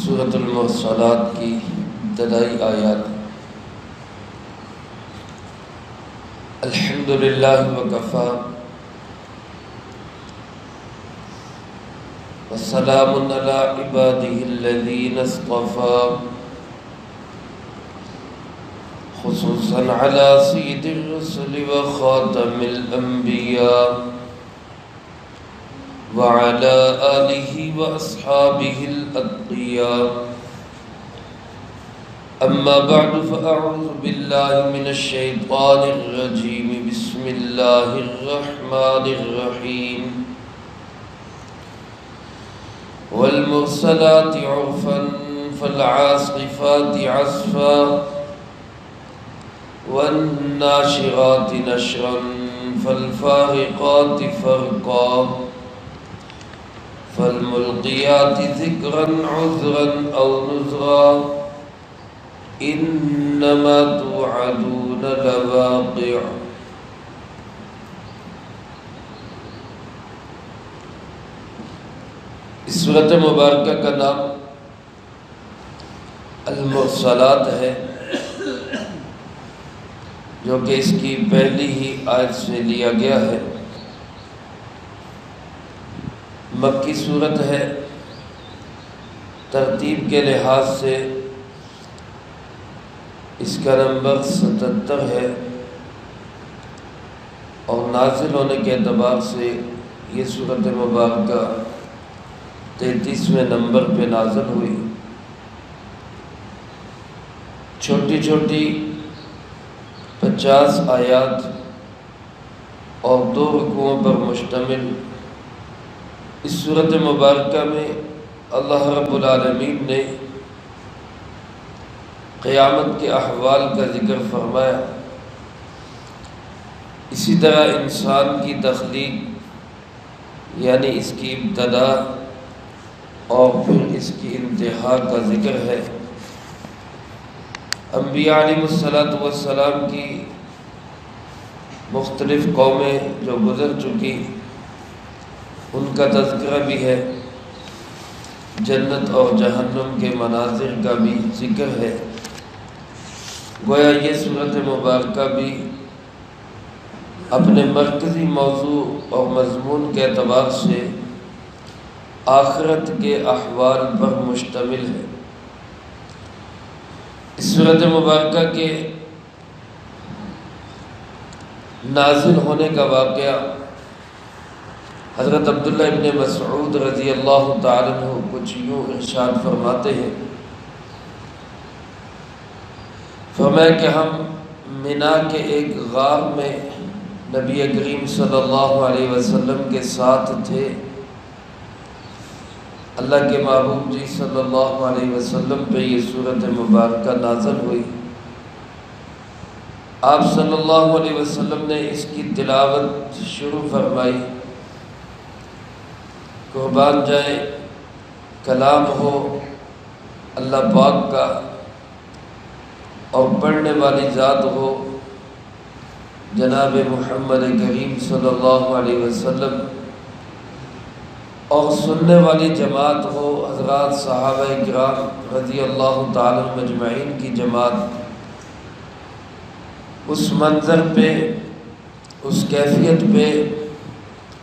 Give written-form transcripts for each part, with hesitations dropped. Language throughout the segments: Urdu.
سورۃ المرسلات کی ابتدائی آیات۔ الحمدللہ وکفی وسلام علی عبادہ الذین اصطفی، خصوصا علی سید الرسل وخاتم الانبیاء وعلى آلہ واصحابہ الاتقیاء۔ اما بعد فاعوذ باللہ من الشیطان الرجیم، بسم اللہ الرحمن الرحیم۔ والمرسلات عرفا فالعاصفات عصفا والناشرات نشرا فالفارقات فرقا فالملقيات ذكرا عذرا أو نذرا إنما توعدون لواقع۔ اس سورۃ مبارکہ کا نام المرسلات ہے، جو کہ اس کی پہلی ہی آیت سے لیا گیا ہے۔ مکی صورت ہے، ترتیب کے لحاظ سے اس کا نمبر 77 ہے، اور نازل ہونے کے اعتبار سے یہ سورۃ مبارکہ 33ویں نمبر پہ نازل ہوئی۔ چھوٹی چھوٹی 50 آیات اور 2 رکوعوں پر مشتمل اس سورۃ مبارکہ میں اللہ رب العالمین نے قیامت کے احوال کا ذکر فرمایا، اسی طرح انسان کی تخلیق یعنی اس کی ابتدا اور پھر اس کی انتہا کا ذکر ہے۔ انبیاء علیہ السلام کی مختلف قومیں جو گزر چکی ان کا تذکرہ بھی ہے، جنت اور جہنم کے مناظر کا بھی ذکر ہے۔ گویا یہ سورۃ مبارکہ بھی اپنے مرکزی موضوع اور مضمون کے اعتبار سے آخرت کے احوال پر مشتمل ہے۔ اس سورۃ مبارکہ کے نازل ہونے کا واقعہ حضرت عبداللہ ابن مسعود رضی اللہ تعالیٰ عنہ کچھ یوں ارشاد فرماتے ہیں، فرمایا کہ ہم منا کے ایک غار میں نبی کریم صلی اللہ علیہ وسلم کے ساتھ تھے۔ اللہ کے محبوب جی صلی اللہ علیہ وسلم پہ یہ سورۃ مبارکہ نازل ہوئی۔ آپ صلی اللہ علیہ وسلم نے اس کی تلاوت شروع فرمائی۔ قربان جائے کلام ہو اللہ پاک کا اور پڑھنے والی ذات ہو جناب محمد کریم صلی اللہ علیہ وسلم، اور سننے والی جماعت ہو حضرات صحابہ کرام رضی اللہ تعالی مجمعین کی جماعت۔ اس منظر پہ، اس کیفیت پہ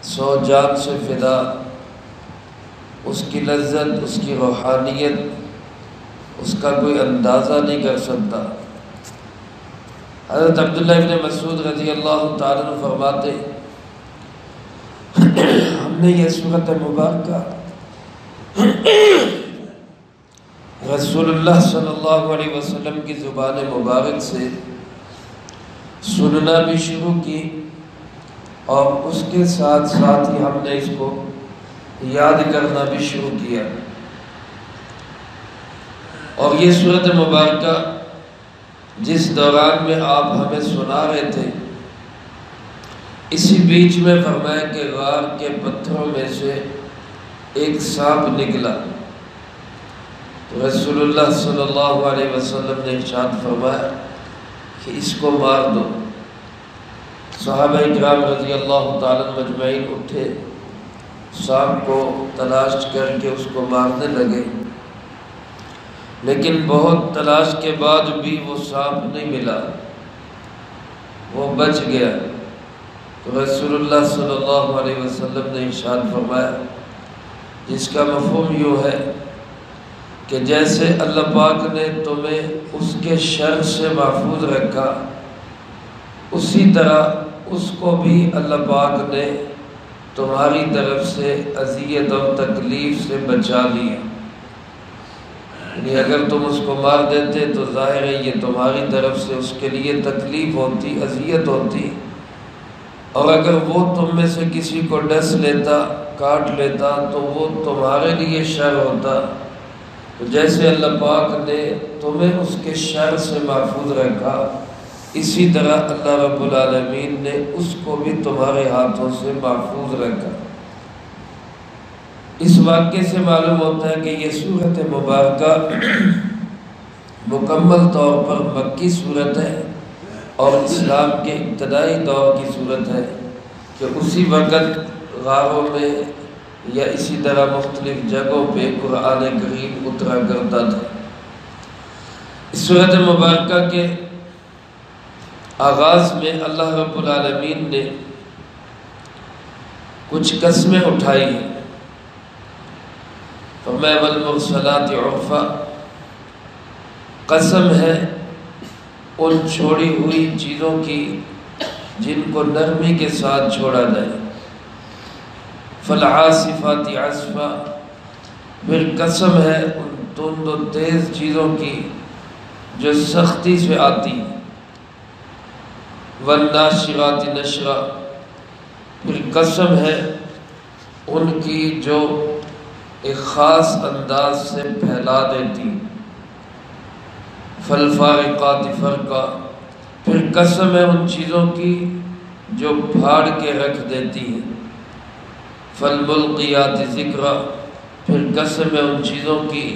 100 جان سے فدا، اس کی لذت، اس کی روحانیت، اس کا کوئی اندازہ نہیں کر سکتا۔ حضرت عبداللہ ابن مسعود رضی اللہ تعالیٰ عنہ فرماتے، ہم نے یہ سورۃ مبارکہ رسول اللہ صلی اللہ علیہ وسلم کی زبان مبارک سے سننا بھی شروع کی، اور اس کے ساتھ ساتھ ہی ہم نے اس کو یاد کرنا بھی شروع کیا۔ اور یہ سورۃ مبارکہ جس دوران میں آپ ہمیں سنا رہے تھے، اسی بیچ میں فرمایا کہ غار کے پتھروں میں سے ایک سانپ نکلا، تو رسول اللہ صلی اللہ علیہ وسلم نے ارشاد فرمایا کہ اس کو مار دو۔ صحابہ کرام رضی اللہ تعالیٰ مجمعین اٹھے، سانپ کو تلاش کر کے اس کو مارنے لگے۔ لیکن بہت تلاش کے بعد بھی وہ سانپ نہیں ملا، وہ بچ گیا۔ تو رسول اللہ صلی اللہ علیہ وسلم نے ارشاد فرمایا، جس کا مفہوم یوں ہے کہ جیسے اللہ پاک نے تمہیں اس کے شر سے محفوظ رکھا، اسی طرح اس کو بھی اللہ پاک نے تمہاری طرف سے اذیت اور تکلیف سے بچا لیا۔ یعنی اگر تم اس کو مار دیتے تو ظاہر ہے یہ تمہاری طرف سے اس کے لیے تکلیف ہوتی، اذیت ہوتی، اور اگر وہ تم میں سے کسی کو ڈس لیتا، کاٹ لیتا، تو وہ تمہارے لیے شر ہوتا۔ تو جیسے اللہ پاک نے تمہیں اس کے شر سے محفوظ رکھا، اسی طرح اللہ رب العالمین نے اس کو بھی تمہارے ہاتھوں سے محفوظ رکھا۔ اس واقعے سے معلوم ہوتا ہے کہ یہ سورت مبارکہ مکمل طور پر مکی سورت ہے اور اسلام کے ابتدائی دور کی صورت ہے کہ اسی وقت غاروں میں یا اسی طرح مختلف جگہوں پہ قرآن کریم اترا کرتا تھا۔ اس سورت مبارکہ کے آغاز میں اللہ رب العالمین نے کچھ قسمیں اٹھائی ہیں۔ فرمایا والمرسلات عرفا، قسم ہے ان چھوڑی ہوئی چیزوں کی جن کو نرمی کے ساتھ چھوڑا جائے۔ فالعاصفات عصفا، پھر قسم ہے ان تند و تیز چیزوں کی جو سختی سے آتی۔ والناشرات نشرا، پھر قسم ہے ان کی جو ایک خاص انداز سے پھیلا دیتی۔ فالفارقات فرقا، پھر قسم ہے ان چیزوں کی جو پھاڑ کے رکھ دیتی ہیں۔ فالملقیات ذکرا، پھر قسم ہے ان چیزوں کی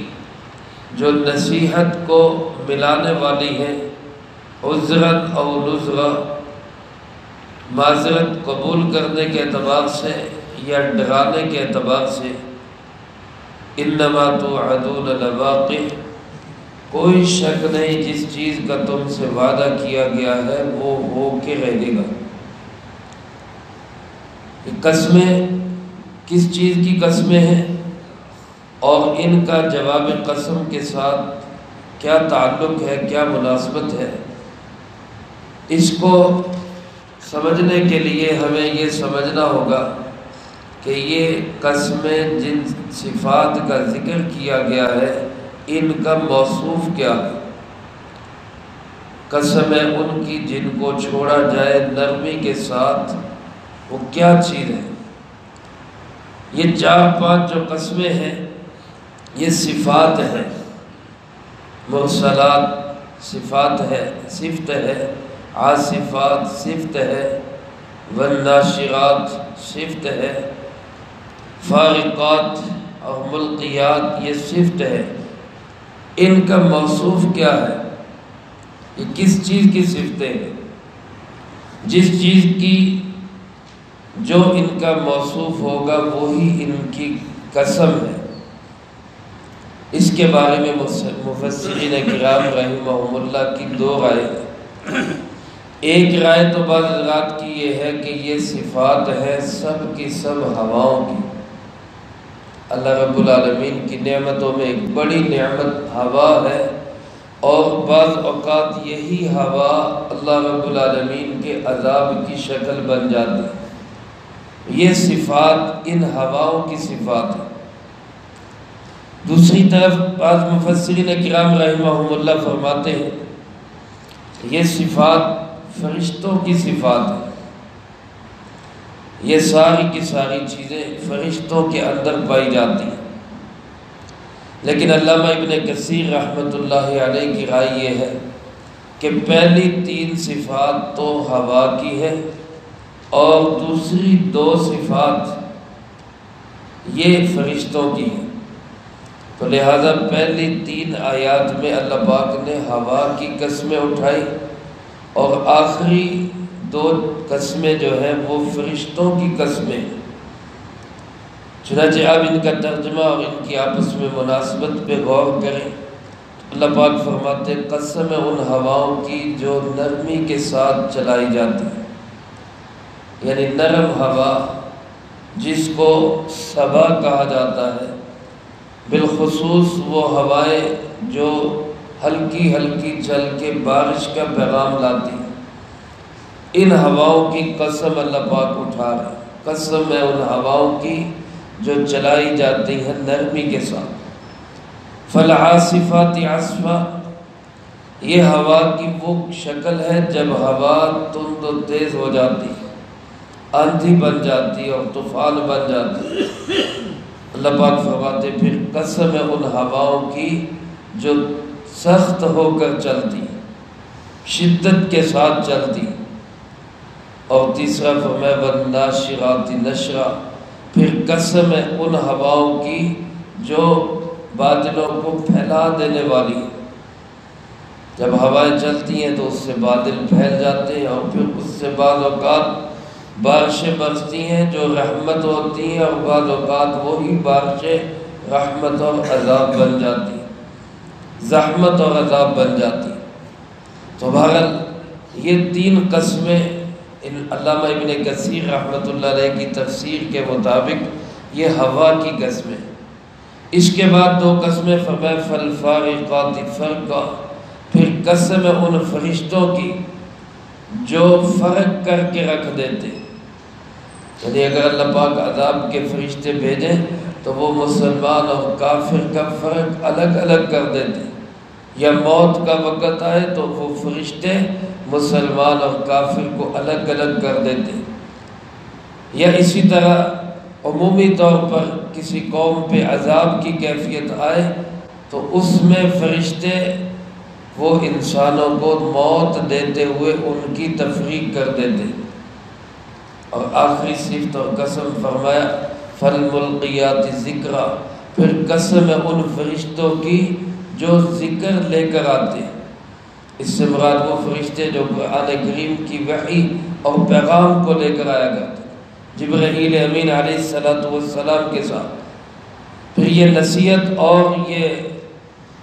جو نصیحت کو ملانے والی ہیں۔ عذراً او نذرا، معذرت قبول کرنے کے اعتبار سے یا ڈرانے کے اعتبار سے۔ انما توعدون لواقع، کوئی شک نہیں جس چیز کا تم سے وعدہ کیا گیا ہے وہ ہو کے رہے گا۔ یہ قسمیں کس چیز کی قسمیں ہیں اور ان کا جواب قسم کے ساتھ کیا تعلق ہے، کیا مناسبت ہے، اس کو سمجھنے کے لیے ہمیں یہ سمجھنا ہوگا کہ یہ قسمیں جن صفات کا ذکر کیا گیا ہے ان کا موصوف کیا ہے۔ قسم ہے ان کی جن کو چھوڑا جائے نرمی کے ساتھ، وہ کیا چیز ہے۔ یہ 4-5 جو قسمیں ہیں یہ صفات ہیں۔ مرسلات صفات ہے، صفت ہے۔ عاصفات صفت ہے۔ والناشرات صفت ہے۔ فارقات اور ملقیات یہ صفت ہے۔ ان کا موصوف کیا ہے؟ یہ کس چیز کی صفتیں ہیں؟ جس چیز کی جو ان کا موصوف ہوگا وہی ان کی قسم ہے۔ اس کے بارے میں مفسرین کرام رحمہم اللہ کی 2 رائے ہیں۔ ایک رائے تو بعض حضرات کی یہ ہے کہ یہ صفات ہے سب کی سب ہواؤں کی۔ اللہ رب العالمین کی نعمتوں میں ایک بڑی نعمت ہوا ہے، اور بعض اوقات یہی ہوا اللہ رب العالمین کے عذاب کی شکل بن جاتی ہے۔ یہ صفات ان ہواؤں کی صفات ہیں۔ دوسری طرف بعض مفسرین کرام رحمہم اللہ فرماتے ہیں یہ صفات فرشتوں کی صفات ہیں۔ یہ ساری کی ساری چیزیں فرشتوں کے اندر پائی جاتی ہیں۔ لیکن علامہ ابن کثیر رحمۃ اللہ علیہ کی رائے یہ ہے کہ پہلی 3 صفات تو ہوا کی ہے اور دوسری 2 صفات یہ فرشتوں کی ہیں۔ تو لہذا پہلی 3 آیات میں اللہ پاک نے ہوا کی قسمیں اٹھائی اور آخری 2 قسمیں جو ہیں وہ فرشتوں کی قسمیں ہیں۔ چنانچہ اب ان کا ترجمہ اور ان کی آپس میں مناسبت پہ غور کریں اللہ پاک فرماتے ہیں قسم ہے ان ہواؤں کی جو نرمی کے ساتھ چلائی جاتی ہے، یعنی نرم ہوا جس کو صبا کہا جاتا ہے، بالخصوص وہ ہوائیں جو ہلکی ہلکی چل کے بارش کا پیغام لاتی ہیں، ان ہواؤں کی قسم اللہ پاک اٹھا رہے ہیں۔ قسم ہے ان ہواؤں کی جو چلائی جاتی ہیں نرمی کے ساتھ۔ فالعاصفات عصفا، یہ ہوا کی وہ شکل ہے جب ہوا تند و تیز ہو جاتی ہے، آندھی بن جاتی اور طوفان بن جاتی۔ اللہ پاک فرماتے پھر قسم ہے ان ہواؤں کی جو سخت ہو کر چلتی، شدت کے ساتھ چلتی۔ اور تیسرا فرمایا والناشرات نشرا، پھر قسم ہے ان ہواؤں کی جو بادلوں کو پھیلا دینے والی ہے۔ جب ہوائیں چلتی ہیں تو اس سے بادل پھیل جاتے ہیں اور پھر اس سے بعض اوقات بارشیں برستی ہیں جو رحمت ہوتی ہیں، اور بعض اوقات وہی بارشیں رحمت اور عذاب بن جاتی ہیں، زحمت اور عذاب بن جاتی ہیں۔ تو بہرحال یہ تین قسمیں علامہ ابن کثیر رحمۃ اللہ علیہ کی تفسیر کے مطابق یہ ہوا کی قسمیں۔ اس کے بعد دو قسمیں فرمایا فالفارقات فرقا، پھر قسم ہے ان فرشتوں کی جو فرق کر کے رکھ دیتے، یعنی اگر اللہ پاک عذاب کے فرشتے بھیجیں تو وہ مسلمان اور کافر کا فرق الگ الگ کر دیتے، یا موت کا وقت آئے تو وہ فرشتے مسلمان اور کافر کو الگ الگ کر دیتے، یا اسی طرح عمومی طور پر کسی قوم پہ عذاب کی کیفیت آئے تو اس میں فرشتے وہ انسانوں کو موت دیتے ہوئے ان کی تفریق کر دیتے۔ اور آخری صفت اور قسم فرمایا فالملقیات ذکرا، پھر قسم ہے ان فرشتوں کی جو ذکر لے کر آتے ہیں۔ اس سے مراد وہ فرشتے جو قرآن کریم کی وحی اور پیغام کو لے کر آیا کرتے، جبرائیل امین علیہ السلام کے ساتھ۔ پھر یہ نصیحت اور یہ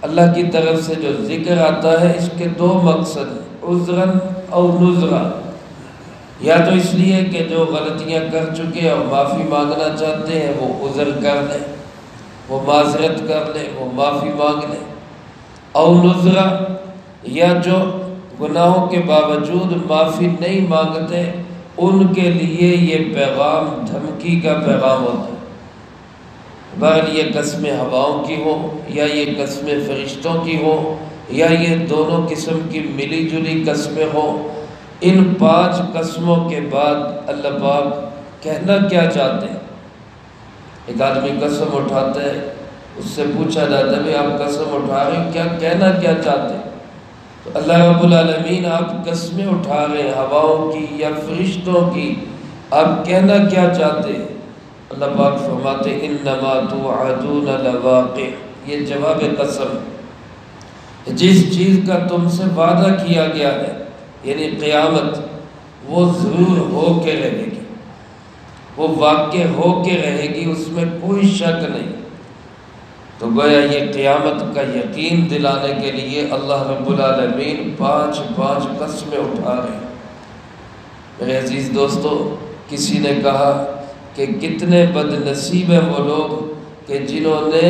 اللہ کی طرف سے جو ذکر آتا ہے، اس کے دو مقصد ہیں، عذراً اور نذراً۔ یا تو اس لیے کہ جو غلطیاں کر چکے اور معافی مانگنا چاہتے ہیں وہ عذر کر لیں، وہ معذرت کر لیں، وہ معافی مانگ لیں، اور نذراً یا جو گناہوں کے باوجود معافی نہیں مانگتے ان کے لیے یہ پیغام دھمکی کا پیغام ہوتا ہے۔ بہرحال یہ قسمیں ہواؤں کی ہوں یا یہ قسمیں فرشتوں کی ہوں یا یہ دونوں قسم کی ملی جلی قسمیں ہوں، ان پانچ قسموں کے بعد اللہ پاک کہنا کیا چاہتے ہیں؟ ایک آدمی قسم اٹھاتا ہے، اس سے پوچھا جاتا ہے آپ قسم اٹھا رہے ہیں، کیا کہنا کیا چاہتے ہیں؟ تو اللہ رب العالمین آپ قسمیں اٹھا رہے ہیں ہواؤں کی یا فرشتوں کی، آپ کہنا کیا چاہتے ہیں؟ اللہ پاک فرماتے انما توعدون لواقع، یہ جواب قسم، جس چیز کا تم سے وعدہ کیا گیا ہے یعنی قیامت، وہ ضرور ہو کے رہے گی، وہ واقع ہو کے رہے گی، اس میں کوئی شک نہیں۔ تو گویا یہ قیامت کا یقین دلانے کے لیے اللہ رب العالمین پانچ قسمیں اٹھا رہے ہیں۔ میرے عزیز دوستو، کسی نے کہا کہ کتنے بد نصیب ہیں وہ لوگ کہ جنہوں نے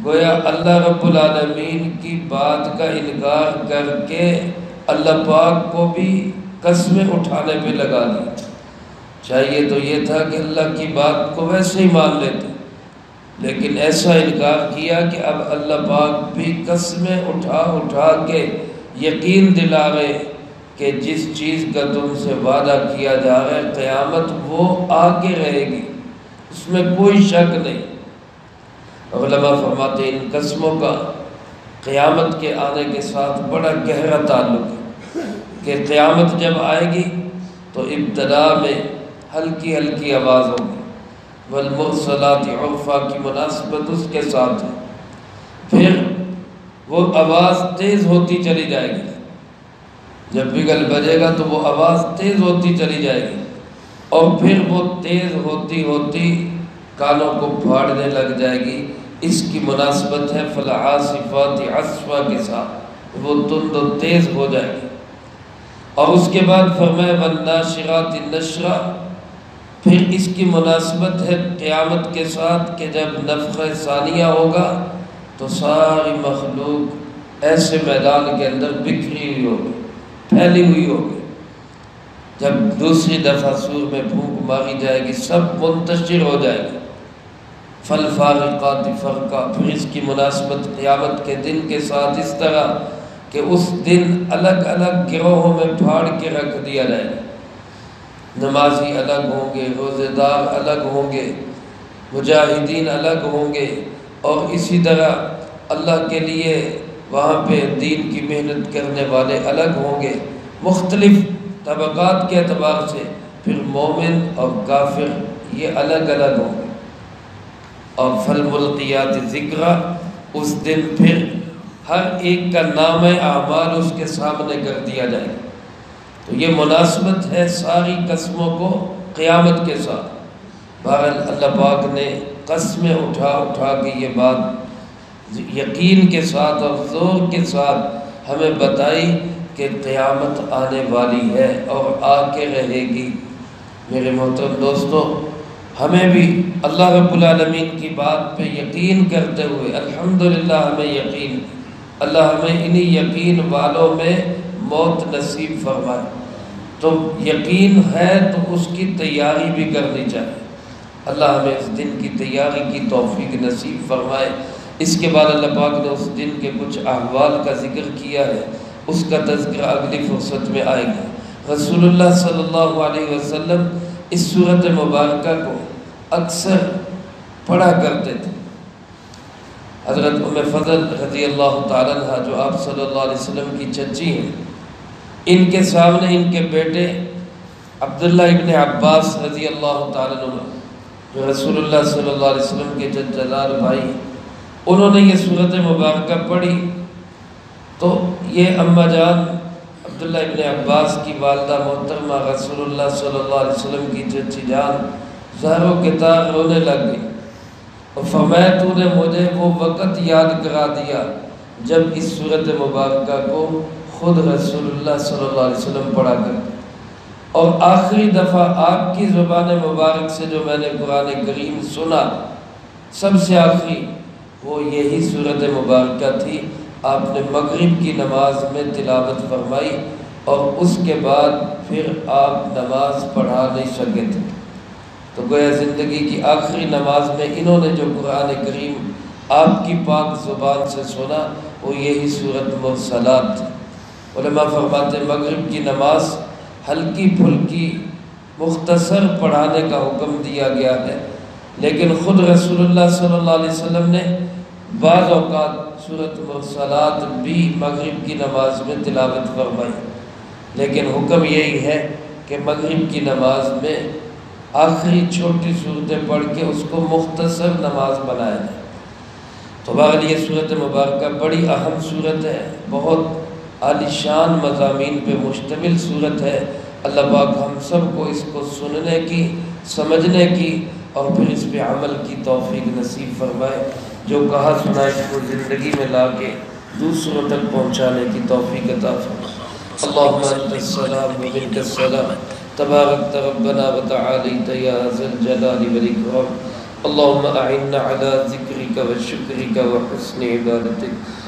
گویا اللہ رب العالمین کی بات کا انکار کر کے اللہ پاک کو بھی قسمیں اٹھانے پہ لگا دی۔ چاہیے تو یہ تھا کہ اللہ کی بات کو ویسے ہی مان لیتے، لیکن ایسا انکار کیا کہ اب اللہ پاک بھی قسمیں اٹھا کے یقین دلا رہے کہ جس چیز کا تم سے وعدہ کیا جا رہا ہے قیامت وہ آ کے رہے گی، اس میں کوئی شک نہیں۔ علماء فرماتے ہیں ان قسموں کا قیامت کے آنے کے ساتھ بڑا گہرا تعلق ہے کہ قیامت جب آئے گی تو ابتدا میں ہلکی ہلکی آواز ہوگی، والمرسلات عرفا کی مناسبت اس کے ساتھ ہے، پھر وہ آواز تیز ہوتی چلی جائے گی، جب بگل بجے گا تو وہ آواز تیز ہوتی چلی جائے گی، اور پھر وہ تیز ہوتی ہوتی کانوں کو پھاڑنے لگ جائے گی، اس کی مناسبت ہے فالعاصفات عصفا کے ساتھ، وہ تند و تیز ہو جائے گی۔ اور اس کے بعد فرمایا والناشرات نشرا، پھر اس کی مناسبت ہے قیامت کے ساتھ کہ جب نفخہ ثانیہ ہوگا تو ساری مخلوق ایسے میدان کے اندر بکھری ہوئی ہوگی، پھیلی ہوئی ہوگی۔ جب دوسری دفعہ سور میں پھونک ماری جائے گی سب منتشر ہو جائے گی۔ فالفارقات فرقا، پھر اس کی مناسبت قیامت کے دن کے ساتھ اس طرح کہ اس دن الگ الگ گروہوں میں پھاڑ کے رکھ دیا جائے گا۔ نمازی الگ ہوں گے، روزے دار الگ ہوں گے، مجاہدین الگ ہوں گے، اور اسی طرح اللہ کے لیے وہاں پہ دین کی محنت کرنے والے الگ ہوں گے، مختلف طبقات کے اعتبار سے۔ پھر مومن اور کافر یہ الگ الگ ہوں گے۔ اور فالملقیات ذکرا، اس دن پھر ہر ایک کا نام اعمال اس کے سامنے کر دیا جائے گا۔ تو یہ مناسبت ہے ساری قسموں کو قیامت کے ساتھ۔ بہرحال اللہ پاک نے قسمیں اٹھا اٹھا کے یہ بات یقین کے ساتھ اور زور کے ساتھ ہمیں بتائی کہ قیامت آنے والی ہے اور آ کے رہے گی۔ میرے محترم دوستو، ہمیں بھی اللہ رب العالمین کی بات پہ یقین کرتے ہوئے الحمدللہ ہمیں یقین، اللہ ہمیں انہی یقین والوں میں موت نصیب فرمائے۔ تو یقین ہے تو اس کی تیاری بھی کرنی چاہیے۔ اللہ ہمیں اس دن کی تیاری کی توفیق نصیب فرمائے۔ اس کے بعد اللہ پاک نے اس دن کے کچھ احوال کا ذکر کیا ہے، اس کا تذکرہ اگلی فرصت میں آئے گا۔ رسول اللہ صلی اللہ علیہ وسلم اس سورۃ مبارکہ کو اکثر پڑھا کرتے تھے۔ حضرت ام فضل رضی اللہ تعالیٰ عنہ جو آپ صلی اللہ علیہ وسلم کی چچی ہیں، ان کے سامنے ان کے بیٹے عبداللہ ابن عباس رضی اللہ تعالیٰ عنہ جو رسول اللہ صلی اللہ علیہ وسلم کے جدار بھائی، انہوں نے یہ سورۃ مبارکہ پڑھی تو یہ اماں جان عبداللہ ابن عباس کی والدہ محترمہ رسول اللہ صلی اللہ علیہ وسلم کی چچی جان زہر و کتار رونے لگ گئی اور فرمایا تو نے مجھے وہ وقت یاد کرا دیا جب اس سورۃ مبارکہ کو خود رسول اللہ صلی اللہ علیہ وسلم پڑھا کرتے، اور آخری دفعہ آپ کی زبان مبارک سے جو میں نے قرآن کریم سنا سب سے آخری وہ یہی سورۃ مبارکہ تھی۔ آپ نے مغرب کی نماز میں تلاوت فرمائی اور اس کے بعد پھر آپ نماز پڑھا نہیں سکے تھے۔ تو گویا زندگی کی آخری نماز میں انہوں نے جو قرآن کریم آپ کی پاک زبان سے سنا وہ یہی سورۃ مرسلات تھی۔ علماء فرماتے مغرب کی نماز ہلکی پھلکی مختصر پڑھانے کا حکم دیا گیا ہے، لیکن خود رسول اللہ صلی اللہ علیہ وسلم نے بعض اوقات سورۃ مرسلات بھی مغرب کی نماز میں تلاوت فرمائی، لیکن حکم یہی ہے کہ مغرب کی نماز میں آخری چھوٹی صورتیں پڑھ کے اس کو مختصر نماز بنایا جائے۔ تو بہرحال یہ سورۃ مبارکہ بڑی اہم سورت ہے، بہت عالی شان مضامین پہ مشتمل سورت ہے۔ اللہ پاک ہم سب کو اس کو سننے کی، سمجھنے کی اور پھر اس پہ عمل کی توفیق نصیب فرمائے۔ جو کہا سنا اس کو زندگی میں لا کے دوسروں تک پہنچانے کی توفیق عطا فرمائے۔ اللہم انت السلام و منک السلام، تبارکت ربنا و تعالیت یا ذا الجلال والاکرام۔ اللہم اعنا علی ذکرک و شکرک و حسن عبادتک۔